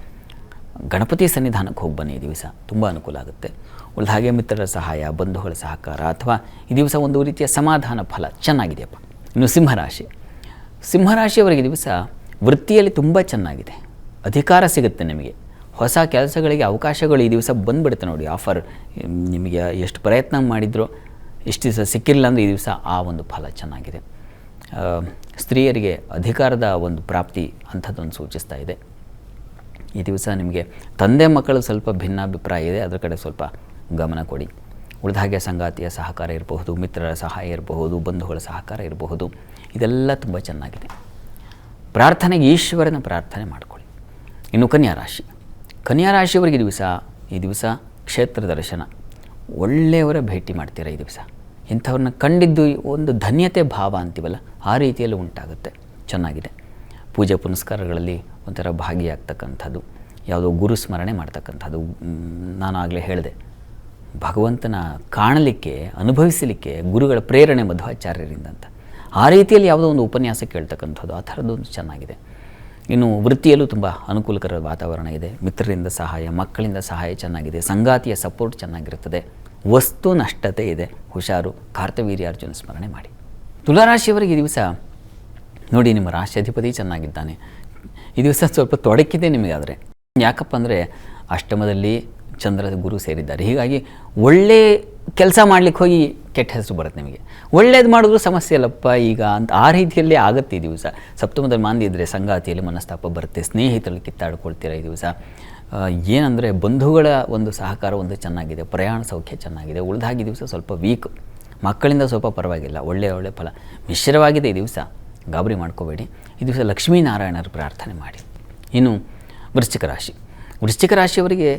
ಗಣಪತಿ ಸನ್ನಿಧಾನಕ್ಕೆ ಹೋಗಿ ಬನ್ನಿ ಈ ದಿವಸ, ತುಂಬ ಅನುಕೂಲ ಆಗುತ್ತೆ. ಉಳಿದ ಹಾಗೆ ಮಿತ್ರರ ಸಹಾಯ, ಬಂಧುಗಳ ಸಹಕಾರ ಅಥವಾ ಈ ದಿವಸ ಒಂದು ರೀತಿಯ ಸಮಾಧಾನ ಫಲ ಚೆನ್ನಾಗಿದೆಯಪ್ಪ. ಇನ್ನು ಸಿಂಹರಾಶಿ. ಸಿಂಹರಾಶಿಯವರಿಗೆ ಈ ದಿವಸ ವೃತ್ತಿಯಲ್ಲಿ ತುಂಬ ಚೆನ್ನಾಗಿದೆ. ಅಧಿಕಾರ ಸಿಗುತ್ತೆ ನಿಮಗೆ. ಹೊಸ ಕೆಲಸಗಳಿಗೆ ಅವಕಾಶಗಳು ಈ ದಿವಸ ಬಂದುಬಿಡುತ್ತೆ ನೋಡಿ. ಆಫರ್ ನಿಮಗೆ ಎಷ್ಟು ಪ್ರಯತ್ನ ಮಾಡಿದ್ರೋ ಇಷ್ಟು ದಿವಸ ಸಿಕ್ಕಿಲ್ಲ ಅಂದರೆ ಈ ದಿವಸ ಆ ಒಂದು ಫಲ ಚೆನ್ನಾಗಿದೆ. ಸ್ತ್ರೀಯರಿಗೆ ಅಧಿಕಾರದ ಒಂದು ಪ್ರಾಪ್ತಿ ಅಂಥದ್ದೊಂದು ಸೂಚಿಸ್ತಾ ಇದೆ. ಈ ದಿವಸ ನಿಮಗೆ ತಂದೆ ಮಕ್ಕಳು ಸ್ವಲ್ಪ ಭಿನ್ನಾಭಿಪ್ರಾಯ ಇದೆ, ಅದರ ಕಡೆ ಸ್ವಲ್ಪ ಗಮನ ಕೊಡಿ. ಉಳಿದ ಹಾಗೆ ಸಂಗಾತಿಯ ಸಹಕಾರ ಇರಬಹುದು, ಮಿತ್ರರ ಸಹಾಯ ಇರಬಹುದು, ಬಂಧುಗಳ ಸಹಕಾರ ಇರಬಹುದು. ಇದೆಲ್ಲ ತುಂಬ ಚೆನ್ನಾಗಿದೆ. ಪ್ರಾರ್ಥನೆಗೆ ಈಶ್ವರನ ಪ್ರಾರ್ಥನೆ ಮಾಡಿಕೊಳ್ಳಿ. ಇನ್ನು ಕನ್ಯಾರಾಶಿ. ಕನ್ಯಾರಾಶಿಯವರಿಗೆ ಈ ದಿವಸ ಕ್ಷೇತ್ರ ದರ್ಶನ, ಒಳ್ಳೆಯವರ ಭೇಟಿ ಮಾಡ್ತೀರಾ ಈ ದಿವಸ. ಇಂಥವ್ರನ್ನ ಕಂಡಿದ್ದು ಒಂದು ಧನ್ಯತೆ ಭಾವ ಅಂತೀವಲ್ಲ, ಆ ರೀತಿಯಲ್ಲಿ ಉಂಟಾಗುತ್ತೆ. ಚೆನ್ನಾಗಿದೆ. ಪೂಜೆ ಪುನಸ್ಕಾರಗಳಲ್ಲಿ ಒಂಥರ ಭಾಗಿಯಾಗ್ತಕ್ಕಂಥದ್ದು, ಯಾವುದೋ ಗುರು ಸ್ಮರಣೆ ಮಾಡ್ತಕ್ಕಂಥದ್ದು. ನಾನು ಆಗಲೇ ಹೇಳಿದೆ, ಭಗವಂತನ ಕಾಣಲಿಕ್ಕೆ, ಅನುಭವಿಸಲಿಕ್ಕೆ ಗುರುಗಳ ಪ್ರೇರಣೆ ಮಧ್ವಾಚಾರ್ಯರಿಂದ ಅಂತ. ಆ ರೀತಿಯಲ್ಲಿ ಯಾವುದೋ ಒಂದು ಉಪನ್ಯಾಸ ಕೇಳ್ತಕ್ಕಂಥದ್ದು, ಆ ಥರದ್ದೊಂದು ಚೆನ್ನಾಗಿದೆ. ಇನ್ನು ವೃತ್ತಿಯಲ್ಲೂ ತುಂಬ ಅನುಕೂಲಕರ ವಾತಾವರಣ ಇದೆ. ಮಿತ್ರರಿಂದ ಸಹಾಯ, ಮಕ್ಕಳಿಂದ ಸಹಾಯ ಚೆನ್ನಾಗಿದೆ. ಸಂಗಾತಿಯ ಸಪೋರ್ಟ್ ಚೆನ್ನಾಗಿರುತ್ತದೆ. ವಸ್ತು ನಷ್ಟತೆ ಇದೆ, ಹುಷಾರು. ಕಾರ್ತವೀರ್ಯಾರ್ಜುನ ಸ್ಮರಣೆ ಮಾಡಿ. ತುಲಾರಾಶಿಯವರಿಗೆ ಈ ದಿವಸ ನೋಡಿ, ನಿಮ್ಮ ರಾಶಿಯಾಧಿಪತಿ ಚೆನ್ನಾಗಿದ್ದಾನೆ. ಈ ದಿವಸ ಸ್ವಲ್ಪ ತೊಡಕಿದೆ ನಿಮಗಾದರೆ. ಯಾಕಪ್ಪ ಅಂದರೆ ಅಷ್ಟಮದಲ್ಲಿ ಚಂದ್ರ ಗುರು ಸೇರಿದ್ದಾರೆ. ಹೀಗಾಗಿ ಒಳ್ಳೆ ಕೆಲಸ ಮಾಡಲಿಕ್ಕೆ ಹೋಗಿ ಕೆಟ್ಟ ಹೆಸರು ಬರುತ್ತೆ ನಿಮಗೆ. ಒಳ್ಳೇದು ಮಾಡಿದ್ರು ಸಮಸ್ಯೆ ಅಲ್ಲಪ್ಪ ಈಗ ಅಂತ ಆ ರೀತಿಯಲ್ಲೇ ಆಗುತ್ತೆ ಈ ದಿವಸ. ಸಪ್ತಮದಲ್ಲಿ ಮಾಂದಿ ಇದ್ದರೆ ಸಂಗಾತಿಯಲ್ಲಿ ಮನಸ್ತಾಪ ಬರುತ್ತೆ. ಸ್ನೇಹಿತರಲ್ಲಿ ಕಿತ್ತಾಡ್ಕೊಳ್ತೀರ ಈ ದಿವಸ. ಏನಂದರೆ ಬಂಧುಗಳ ಒಂದು ಸಹಕಾರ ಒಂದು ಚೆನ್ನಾಗಿದೆ. ಪ್ರಯಾಣ ಸೌಖ್ಯ ಚೆನ್ನಾಗಿದೆ. ಉಳಿದಾಗಿ ದಿವಸ ಸ್ವಲ್ಪ ವೀಕ್. ಮಕ್ಕಳಿಂದ ಸ್ವಲ್ಪ ಪರವಾಗಿಲ್ಲ. ಒಳ್ಳೆಯ ಫಲ ಮಿಶ್ರವಾಗಿದೆ ಈ ದಿವಸ. ಗಾಬರಿ ಮಾಡ್ಕೋಬೇಡಿ. ಈ ದಿವಸ ಲಕ್ಷ್ಮೀನಾರಾಯಣರ ಪ್ರಾರ್ಥನೆ ಮಾಡಿ. ಇನ್ನು ವೃಶ್ಚಿಕ ರಾಶಿ. ವೃಶ್ಚಿಕ ರಾಶಿಯವರಿಗೆ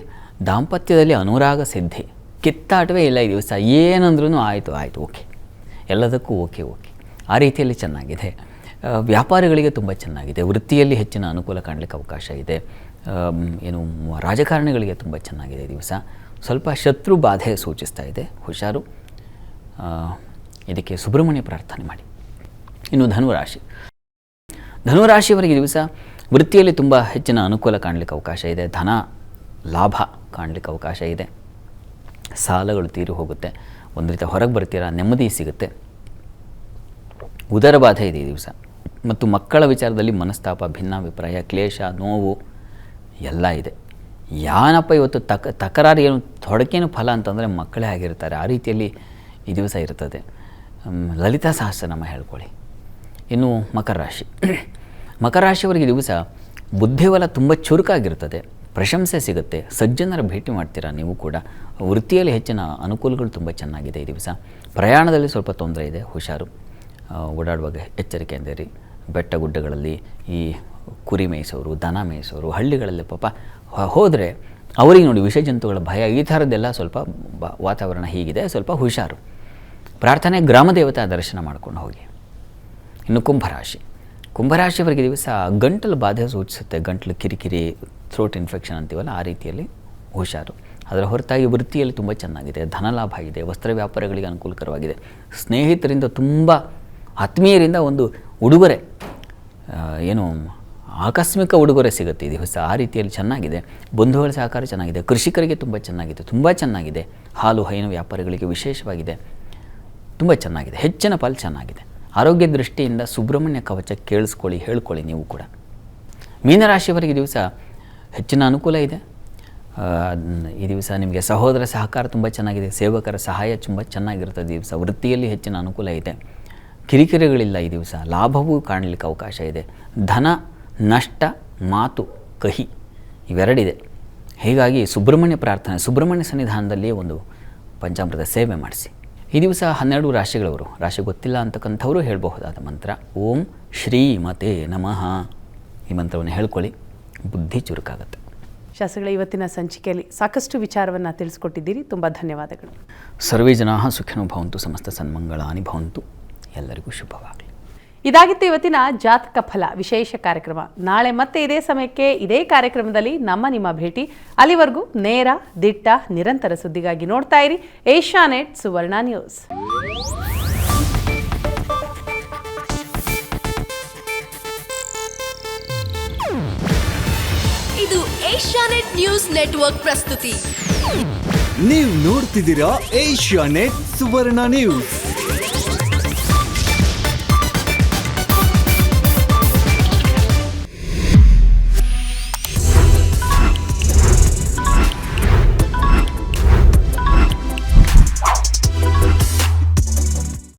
ದಾಂಪತ್ಯದಲ್ಲಿ ಅನುರಾಗ ಸಿದ್ಧಿ, ಕಿತ್ತಾಟವೇ ಇಲ್ಲ ಈ ದಿವಸ. ಏನಂದ್ರೂ ಆಯಿತು ಓಕೆ, ಎಲ್ಲದಕ್ಕೂ ಓಕೆ ಆ ರೀತಿಯಲ್ಲಿ ಚೆನ್ನಾಗಿದೆ. ವ್ಯಾಪಾರಿಗಳಿಗೆ ತುಂಬ ಚೆನ್ನಾಗಿದೆ. ವೃತ್ತಿಯಲ್ಲಿ ಹೆಚ್ಚಿನ ಅನುಕೂಲ ಕಾಣಲಿಕ್ಕೆ ಅವಕಾಶ ಇದೆ. ಏನು ರಾಜಕಾರಣಿಗಳಿಗೆ ತುಂಬ ಚೆನ್ನಾಗಿದೆ ಈ ದಿವಸ. ಸ್ವಲ್ಪ ಶತ್ರು ಬಾಧೆ ಸೂಚಿಸ್ತಾ ಇದೆ, ಹುಷಾರು. ಇದಕ್ಕೆ ಸುಬ್ರಹ್ಮಣ್ಯ ಪ್ರಾರ್ಥನೆ ಮಾಡಿ. ಇನ್ನು ಧನುರಾಶಿ. ಧನುರಾಶಿಯವರಿಗೆ ಈ ದಿವಸ ವೃತ್ತಿಯಲ್ಲಿ ತುಂಬ ಹೆಚ್ಚಿನ ಅನುಕೂಲ ಕಾಣಲಿಕ್ಕೆ ಅವಕಾಶ ಇದೆ. ಧನ ಲಾಭ ಕಾಣಲಿಕ್ಕೆ ಅವಕಾಶ ಇದೆ. ಸಾಲಗಳು ತೀರಿ ಹೋಗುತ್ತೆ. ಒಂದು ರೀತಿ ಹೊರಗೆ ಬರ್ತೀರಾ, ನೆಮ್ಮದಿ ಸಿಗುತ್ತೆ. ಉದರ ಬಾಧೆ ಇದೆ ಈ ದಿವಸ. ಮತ್ತು ಮಕ್ಕಳ ವಿಚಾರದಲ್ಲಿ ಮನಸ್ತಾಪ, ಭಿನ್ನಾಭಿಪ್ರಾಯ, ಕ್ಲೇಶ, ನೋವು ಎಲ್ಲ ಇದೆ. ಯಾನಪ್ಪ ಇವತ್ತು ತಕರಾರು ಏನು ತೊಡಕೇನು ಫಲ ಅಂತಂದರೆ ಮಕ್ಕಳೇ ಆಗಿರ್ತಾರೆ. ಆ ರೀತಿಯಲ್ಲಿ ಈ ದಿವಸ ಇರ್ತದೆ. ಲಲಿತಾ ಸಹಸ್ರನಾಮ ಹೇಳ್ಕೊಳ್ಳಿ. ಇನ್ನು ಮಕರ ರಾಶಿ. ಮಕರ ರಾಶಿಯವರಿಗೆ ದಿವಸ ಬುದ್ಧಿಬಲ ತುಂಬ ಚುರುಕಾಗಿರ್ತದೆ. ಪ್ರಶಂಸೆ ಸಿಗುತ್ತೆ. ಸಜ್ಜನರ ಭೇಟಿ ಮಾಡ್ತೀರಾ ನೀವು ಕೂಡ. ವೃತ್ತಿಯಲ್ಲಿ ಹೆಚ್ಚಿನ ಅನುಕೂಲಗಳು ತುಂಬ ಚೆನ್ನಾಗಿದೆ ಈ ದಿವಸ. ಪ್ರಯಾಣದಲ್ಲಿ ಸ್ವಲ್ಪ ತೊಂದರೆ ಇದೆ, ಹುಷಾರು. ಓಡಾಡುವಾಗ ಎಚ್ಚರಿಕೆಯಿಂದ ಇರಿ. ಬೆಟ್ಟ ಗುಡ್ಡಗಳಲ್ಲಿ ಈ ಕುರಿ ಮೇಯಿಸೋರು, ದನ ಮೇಯಿಸೋರು, ಹಳ್ಳಿಗಳಲ್ಲಿ ಪಾಪ ಹೋದರೆ ಅವರಿಗೆ ನೋಡಿ ವಿಷ ಜಂತುಗಳ ಭಯ, ಈ ಥರದ್ದೆಲ್ಲ ಸ್ವಲ್ಪ ವಾತಾವರಣ ಹೀಗಿದೆ, ಸ್ವಲ್ಪ ಹುಷಾರು. ಪ್ರಾರ್ಥನೆ ಗ್ರಾಮ ದೇವತಾ ದರ್ಶನ ಮಾಡ್ಕೊಂಡು ಹೋಗಿ. ಇನ್ನು ಕುಂಭರಾಶಿ. ಕುಂಭರಾಶಿಯವರಿಗೆ ದಿವಸ ಗಂಟಲು ಬಾಧೆ ಸೂಚಿಸುತ್ತೆ. ಗಂಟಲು ಕಿರಿಕಿರಿ, ಥ್ರೋಟ್ ಇನ್ಫೆಕ್ಷನ್ ಅಂತೀವಲ್ಲ, ಆ ರೀತಿಯಲ್ಲಿ ಹುಷಾರು. ಅದರ ಹೊರತಾಗಿ ವೃತ್ತಿಯಲ್ಲಿ ತುಂಬ ಚೆನ್ನಾಗಿದೆ. ಧನಲಾಭ ಇದೆ. ವಸ್ತ್ರ ವ್ಯಾಪಾರಗಳಿಗೆ ಅನುಕೂಲಕರವಾಗಿದೆ. ಸ್ನೇಹಿತರಿಂದ ತುಂಬ ಆತ್ಮೀಯರಿಂದ ಒಂದು ಉಡುಗೊರೆ, ಏನು ಆಕಸ್ಮಿಕ ಉಡುಗೊರೆ ಸಿಗುತ್ತೆ ಈ ದಿವಸ. ಆ ರೀತಿಯಲ್ಲಿ ಚೆನ್ನಾಗಿದೆ. ಬಂಧುಗಳ ಸಹಕಾರ ಚೆನ್ನಾಗಿದೆ. ಕೃಷಿಕರಿಗೆ ತುಂಬ ಚೆನ್ನಾಗಿದೆ, ತುಂಬ ಚೆನ್ನಾಗಿದೆ. ಹಾಲು ಹೈನು ವ್ಯಾಪಾರಿಗಳಿಗೆ ವಿಶೇಷವಾಗಿದೆ, ತುಂಬ ಚೆನ್ನಾಗಿದೆ. ಹೆಚ್ಚಿನ ಪಾಲು ಚೆನ್ನಾಗಿದೆ. ಆರೋಗ್ಯ ದೃಷ್ಟಿಯಿಂದ ಸುಬ್ರಹ್ಮಣ್ಯ ಕವಚ ಕೇಳಿಸ್ಕೊಳ್ಳಿ, ಹೇಳ್ಕೊಳ್ಳಿ ನೀವು ಕೂಡ. ಮೀನರಾಶಿಯವರಿಗೆ ಈ ದಿವಸ ಹೆಚ್ಚಿನ ಅನುಕೂಲ ಇದೆ. ಈ ದಿವಸ ನಿಮಗೆ ಸಹೋದರ ಸಹಕಾರ ತುಂಬ ಚೆನ್ನಾಗಿದೆ. ಸೇವಕರ ಸಹಾಯ ತುಂಬ ಚೆನ್ನಾಗಿರ್ತದೆ ಈ ದಿವಸ. ವೃತ್ತಿಯಲ್ಲಿ ಹೆಚ್ಚಿನ ಅನುಕೂಲ ಇದೆ. ಕಿರಿಕಿರಿಗಳಿಲ್ಲ ಈ ದಿವಸ. ಲಾಭವೂ ಕಾಣಲಿಕ್ಕೆ ಅವಕಾಶ ಇದೆ. ಧನ ನಷ್ಟ, ಮಾತು ಕಹಿ ಇವೆರಡಿದೆ. ಹೀಗಾಗಿ ಸುಬ್ರಹ್ಮಣ್ಯ ಪ್ರಾರ್ಥನೆ, ಸುಬ್ರಹ್ಮಣ್ಯ ಸನ್ನಿಧಾನದಲ್ಲಿ ಒಂದು ಪಂಚಾಮೃತ ಸೇವೆ ಮಾಡಿಸಿ. ಈ ದಿವಸ 12 ರಾಶಿಗಳವರು, ರಾಶಿ ಗೊತ್ತಿಲ್ಲ ಅಂತಕ್ಕಂಥವರು ಹೇಳಬಹುದಾದ ಮಂತ್ರ ಓಂ ಶ್ರೀಮತೆ ನಮಃ. ಈ ಮಂತ್ರವನ್ನು ಹೇಳ್ಕೊಳ್ಳಿ, ಬುದ್ಧಿ ಚುರುಕಾಗುತ್ತೆ. ಶಾಸ್ತ್ರಿಗಳ ಇವತ್ತಿನ ಸಂಚಿಕೆಯಲ್ಲಿ ಸಾಕಷ್ಟು ವಿಚಾರವನ್ನು ತಿಳಿಸ್ಕೊಟ್ಟಿದ್ದೀರಿ. ತುಂಬ ಧನ್ಯವಾದಗಳು. ಸರ್ವೇ ಜನಾಃ ಸುಖಿನೋ ಭವಂತು, ಸಮಸ್ತ ಸನ್ಮಂಗಳಾನಿ ಭವಂತು. ಎಲ್ಲರಿಗೂ ಶುಭವಾಗಲಿ. ಇದಾಗಿತ್ತು ಇವತ್ತಿನ ಜಾತಕ ಫಲ ವಿಶೇಷ ಕಾರ್ಯಕ್ರಮ. ನಾಳೆ ಮತ್ತೆ ಇದೇ ಸಮಯಕ್ಕೆ ಇದೇ ಕಾರ್ಯಕ್ರಮದಲ್ಲಿ ನಿಮ್ಮ ಭೇಟಿ. ಅಲ್ಲಿವರೆಗೂ ನೇರ, ದಿಟ್ಟ, ನಿರಂತರ ಸುದ್ದಿಗಾಗಿ ನೋಡ್ತಾ ಇರಿ ಏಷ್ಯಾನೆಟ್ ಸುವರ್ಣ ನ್ಯೂಸ್. ಇದು ಏಷ್ಯಾನೆಟ್ ನ್ಯೂಸ್ ನೆಟ್ವರ್ಕ್ ಪ್ರಸ್ತುತಿ. ನೀವು ನೋಡ್ತಿದ್ದೀರಾ ಏಷ್ಯಾನೆಟ್ ಸುವರ್ಣ ನ್ಯೂಸ್.